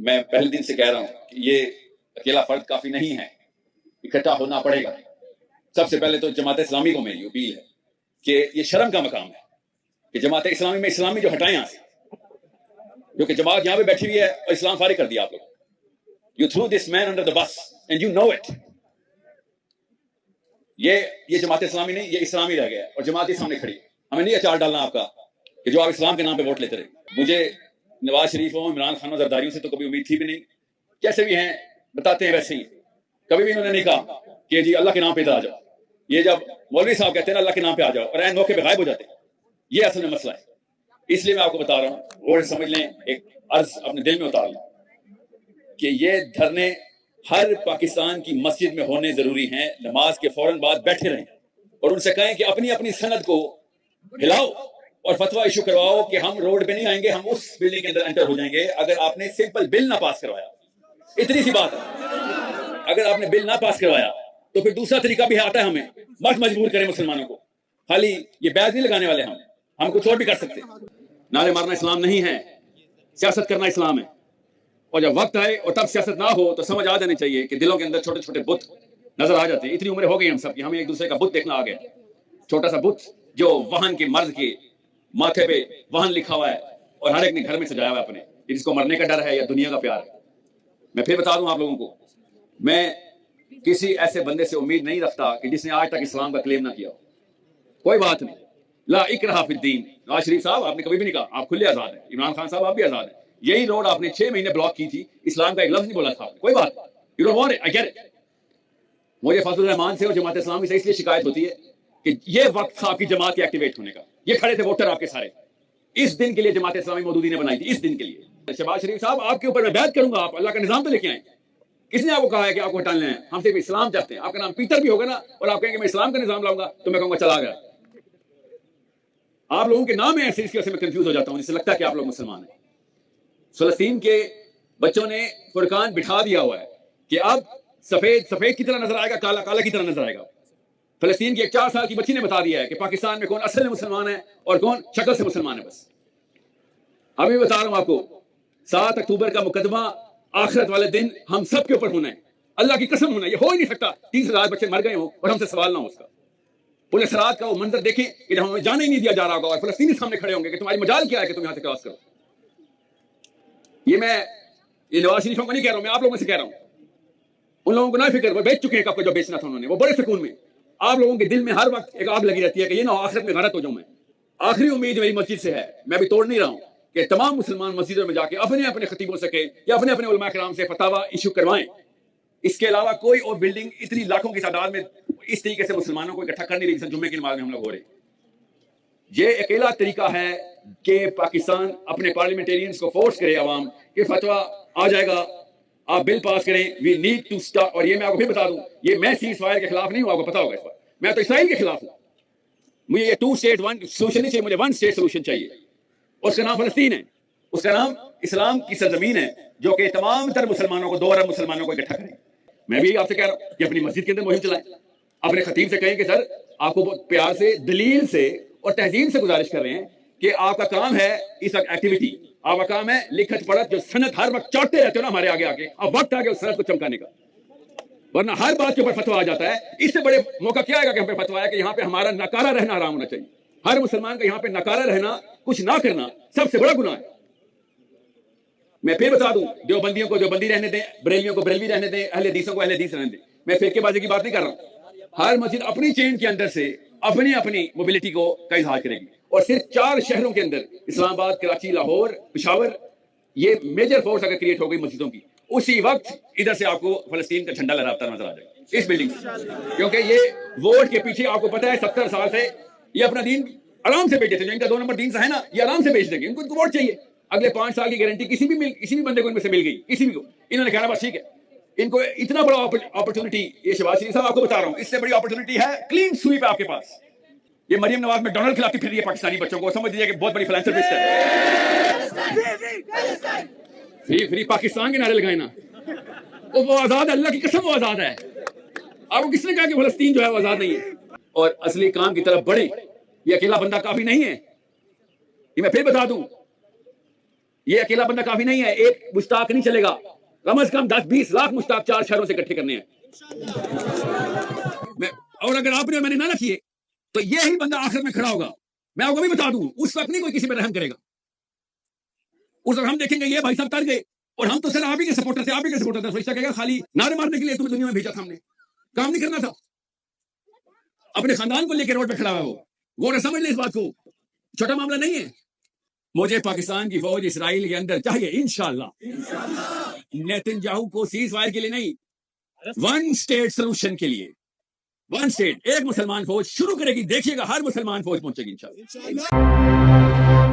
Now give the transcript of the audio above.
میں پہلے دن سے کہہ رہا ہوں کہ یہ اکیلا فرد کافی نہیں ہے، اکٹھا ہونا پڑے گا۔ سب سے پہلے تو جماعت اسلامی کو میری اپیل ہے کہ یہ شرم کا مقام ہے کہ جماعت اسلامی میں اسلامی جو ہٹائیں یہاں سے، جو کہ جماعت یہاں پہ بیٹھی ہوئی ہے اور اسلام فارغ کر دیا آپ لوگ۔ You threw this man under the bus and you know it۔ یہ جماعت اسلامی نہیں، یہ اسلامی رہ گیا اور جماعت ہی سامنے کھڑی۔ ہمیں نہیں اچار ڈالنا آپ کا کہ جو آپ اسلام کے نام پہ ووٹ لیتے رہے۔ مجھے نواز شریفوں، عمران خانوں، زرداریوں سے تو کبھی امید تھی بھی نہیں، کیسے بھی ہیں بتاتے ہیں ویسے ہی۔ کبھی بھی انہوں نے نہیں کہا کہ جی اللہ کے نام پہ ادھر آ جاؤ۔ یہ جب مولوی صاحب کہتے ہیں نا اللہ کے نام پہ آ جاؤ اور عین موقع پہ غائب ہو جاتے ہیں، یہ اصل میں مسئلہ ہے۔ اس لیے میں آپ کو بتا رہا ہوں، اور سمجھ لیں، ایک عرض اپنے دل میں اتار لیں کہ یہ دھرنے ہر پاکستان کی مسجد میں ہونے ضروری ہیں۔ نماز کے فوراً بعد بیٹھے رہیں اور ان سے کہیں کہ اپنی اپنی سند کو ہلاؤ اور فتویٰ ایشو کرواؤ کہ ہم روڈ پہ نہیں آئیں گے، ہم اس بلڈنگ کے اندر انٹر ہو جائیں گے اگر آپ نے سمپل بل نہ پاس کروایا۔ اتنی سی بات ہے، اگر آپ نے بل نہ پاس کروایا تو پھر دوسرا طریقہ بھی آتا ہے، ہمیں مت مجبور کریں مسلمانوں کو۔ خالی یہ بیعت نہیں لگانے والے، ہم کچھ اور بھی کر سکتے۔ نعرے مارنا اسلام نہیں ہے، سیاست کرنا اسلام ہے۔ اور جب وقت آئے اور تب سیاست نہ ہو تو سمجھ آ جانی چاہیے کہ دلوں کے اندر چھوٹے چھوٹے بت نظر آ جاتے ہیں۔ اتنی عمریں ہو گئی ہم سب کی، ہمیں ایک دوسرے کا بت دیکھنا آ گیا۔ چھوٹا سا بت جو وہن کے مرد کے ماتھے پہ وہن لکھا ہوا ہے اور ہر ایک نے گھر میں سجایا ہوا ہے اپنے، جس کو مرنے کا ڈر ہے یا دنیا کا پیار ہے۔ میں پھر بتا دوں آپ لوگوں کو، میں کسی ایسے بندے سے امید نہیں رکھتا کہ جس نے آج تک اسلام کا کلیم نہ کیا ہو۔ کوئی بات نہیں، لا اکراہ فی الدین۔ نواز شریف صاحب آپ نے کبھی بھی نہیں کہا، آپ کھلے آزاد ہیں۔ عمران خان صاحب آپ بھی آزاد ہیں۔ یہی روڈ آپ نے 6 مہینے بلاک کی تھی، اسلام کا ایک لفظ نہیں بولا تھا۔ کوئی بات، you don't want it, I get it. مجھے فضل الرحمان سے اور جماعت اسلامی سے اس لیے شکایت ہوتی ہے کہ یہ وقت تھا آپ کی جماعت کے ایکٹیویٹ ہونے کا۔ یہ کھڑے تھے ووٹر آپ کے سارے، اس دن کے لیے جماعت اسلامی مودودی نے بنائی تھی، اس دن کے لیے۔ شہباز شریف صاحب آپ کے اوپر میں بیعت کروں گا، آپ اللہ کا نظام تو لے کے آئیں۔ کس نے آپ کو کہا ہے کہ آپ کو ہٹانا ہے؟ ہم صرف اسلام چاہتے ہیں۔ آپ کا نام پیٹر بھی ہوگا نا اور آپ کہیں گے میں اسلام کا نظام لاؤں گا تو میں کہوں گا چلا گیا۔ آپ لوگوں کے نام ہیں ایسے، اس کی وجہ سے میں کنفیوز ہو جاتا ہوں، جس سے لگتا ہے کہ آپ لوگ مسلمان ہیں۔ فلسطین کے بچوں نے فرقان بٹھا دیا ہوا ہے کہ اب سفید سفید کی طرح نظر آئے گا، کالا کالا کی طرح نظر آئے گا۔ فلسطین کی ایک 4 سال کی بچی نے بتا دیا ہے کہ پاکستان میں کون اصل میں مسلمان ہے اور کون شکل سے مسلمان ہے۔ بس ابھی بتا رہا ہوں آپ کو، 7 اکتوبر کا مقدمہ آخرت والے دن ہم سب کے اوپر ہونا ہے، اللہ کی قسم ہونا ہے۔ یہ ہو ہی نہیں سکتا 30,000 بچے مر گئے ہوں اور ہم سے سوال نہ ہو اس کا۔ پورے سرات کا وہ منظر دیکھیں کہ جب ہمیں جانے ہی نہیں دیا جا رہا ہوگا اور فلسطینی سامنے کھڑے ہوں گے کہ تمہاری مجال کیا ہے کہ تم یہاں سے کراس کرو۔ یہ نواز شریفوں کو نہیں کہہ رہا ہوں، میں آپ لوگوں سے کہہ رہا ہوں۔ ان لوگوں کو نہ فکر، وہ بیچ چکے ہیں کب کو جو بیچنا تھا انہوں نے، وہ بڑے سکون میں۔ آپ لوگوں کے دل میں ہر وقت ایک آگ لگی رہتی ہے کہ یہ نہ آخرت میں غارت ہو جاؤں میں۔ آخری امید میری مسجد سے ہے، میں بھی توڑ نہیں رہا ہوں، کہ تمام مسلمان مسجدوں میں جا کے اپنے اپنے خطیبوں سے کہیں یا اپنے اپنے علماء کرام سے فتاوی ایشو کروائیں۔ اس کے علاوہ کوئی اور بلڈنگ اتنی لاکھوں کی تعداد میں اس طریقے سے مسلمانوں کو اکٹھا کر نہیں رہی، جمعے کی نماز میں ہم لوگ ہو رہے۔ یہ اکیلا طریقہ ہے کہ پاکستان اپنے پارلیمنٹیرینز کو فورس کرے، عوام کہ فتویٰ آ جائے گا، آپ بل پاس کریں، وی نیڈ ٹو اسٹاپ۔ اور یہ میں آپ کو پھر بتا دوں، یہ میں سیز فائر کے خلاف نہیں ہوں، آپ کو پتا ہوگا اس پر، میں تو اسرائیل کے خلاف ہوں۔ مجھے یہ 2 اسٹیٹ 1 سولوشن نہیں چاہیے، مجھے 1 اسٹیٹ سولوشن چاہیے۔ اس کا نام فلسطین ہے، اس کا نام اسلام کی سرزمین ہے جو کہ تمام تر مسلمانوں کو، 2 ارب مسلمانوں کو اکٹھا کرے۔ میں بھی آپ سے کہہ رہا ہوں کہ اپنی مسجد کے اندر مہم چلائیں، اپنے خطیب سے کہیں کہ سر آپ کو بہت پیار سے، دلیل سے اور تہذیب سے گزارش کر رہے ہیں کہ آپ کا کام ہے اس وقت ایکٹیویٹی، آپ کا کام ہے لکھت پڑھت جو سند ہر وقت چاٹتے رہتے ہو نا ہمارے آگے آ کے، اب وقت آ گیا اس سند کو چمکانے کا، ورنہ ہر بات کے اوپر فتویٰ آ جاتا ہے۔ اس سے بڑے موقع کیا آئے گا کہ ہم پہ فتویٰ ہے کہ یہاں پہ ہمارا ناکارہ رہنا حرام ہونا چاہیے۔ ہر مسلمان کا یہاں پہ ناکارہ رہنا، کچھ نہ کرنا سب سے بڑا گناہ ہے۔ میں پھر بتا دوں، دیوبندیوں کو دیوبندی رہنے دیں، بریلیوں کو بریلوی رہنے دیں، اہل حدیثوں کو اہل حدیث رہنے دیں۔ میں فرقے بازی کی بات نہیں کر رہا ہوں۔ ہر مسجد اپنی چین کے اندر سے اپنی اپنی موبلٹی کو کا اظہار کرے گی، اور صرف 4 شہروں کے اندر، اسلام آباد، کراچی، لاہور، پشاور، یہ میجر فورس اگر کریٹ ہو گئی مسجدوں کی، اسی وقت ادھر سے آپ کو فلسطین کا جھنڈا لہراتا نظر آ جائے گا اس بلڈنگ سے۔ کیونکہ یہ ووٹ کے پیچھے آپ کو پتا ہے 70 سال سے یہ اپنا دین آرام سے بیچتے تھے، جو ان کا 2 نمبر دین سا ہے نا، یہ آرام سے بیچ دیں گے، ان کو ووٹ چاہیے۔ اگلے 5 سال کی گارنٹی کسی بھی بندے کو ان میں سے مل گئی، کسی بھی کو، انہوں نے کہا بس ٹھیک ہے۔ ان کو اتنا بڑا اپرچونٹی، یہ شہباز شریف صاحب آپ کو بتا رہا ہوں، اس سے بڑی اپرچونٹی ہے کلین سویپ آپ کے پاس۔ یہ مریم نواز میں ڈونلڈ کھلاتی پھر رہی ہے پاکستانی بچوں کو، سمجھ لیجیے کہ بہت بڑی فلانتھرپسٹ ہے۔ فری پاکستان کے نعرے لگائے نا، وہ آزاد ہے، اللہ کی قسم وہ آزاد ہے۔ آپ کو کس نے کہا کہ فلسطین جو ہے وہ آزاد نہیں ہے؟ اور اصلی کام کی طرف بڑھیں، یہ اکیلا بندہ کافی نہیں ہے۔ یہ میں پھر بتا دوں، یہ اکیلا بندہ کافی نہیں ہے، ایک مشتاق نہیں چلے گا، کم از کم 10-20 لاکھ مشتاق 4 شہروں سے اکٹھے کرنے ہیں۔ اور اگر آپ نے میں نے نہ رکھیے تو یہی بندہ آخر میں کھڑا ہوگا، میں آپ کو بھی بتا دوں، اس وقت نہیں کوئی کسی پہ رحم کرے گا، اس وقت ہم دیکھیں گے یہ بھائی صاحب کر گئے اور ہم تو سر آپ ہی کے سپورٹر تھے، آپ ہی کے سپورٹر تھے، فرشتہ کہے گا خالی نعرے مارنے کے لیے تمہیں دنیا میں بھیجا تھا، ہم نے کام نہیں کرنا تھا، اپنے خاندان کو لے کے روڈ پہ کھڑا ہوا وہ نہ سمجھ لیں اس بات کو، چھوٹا معاملہ نہیں ہے۔ مجھے پاکستان کی فوج اسرائیل کے اندر چاہیے انشاءاللہ، نیتن یاہو کو سیز فائر کے لیے نہیں، ون اسٹیٹ سولوشن کے لیے، ون اسٹیٹ، ایک مسلمان فوج شروع کرے گی، دیکھیے گا ہر مسلمان فوج پہنچے گی انشاءاللہ۔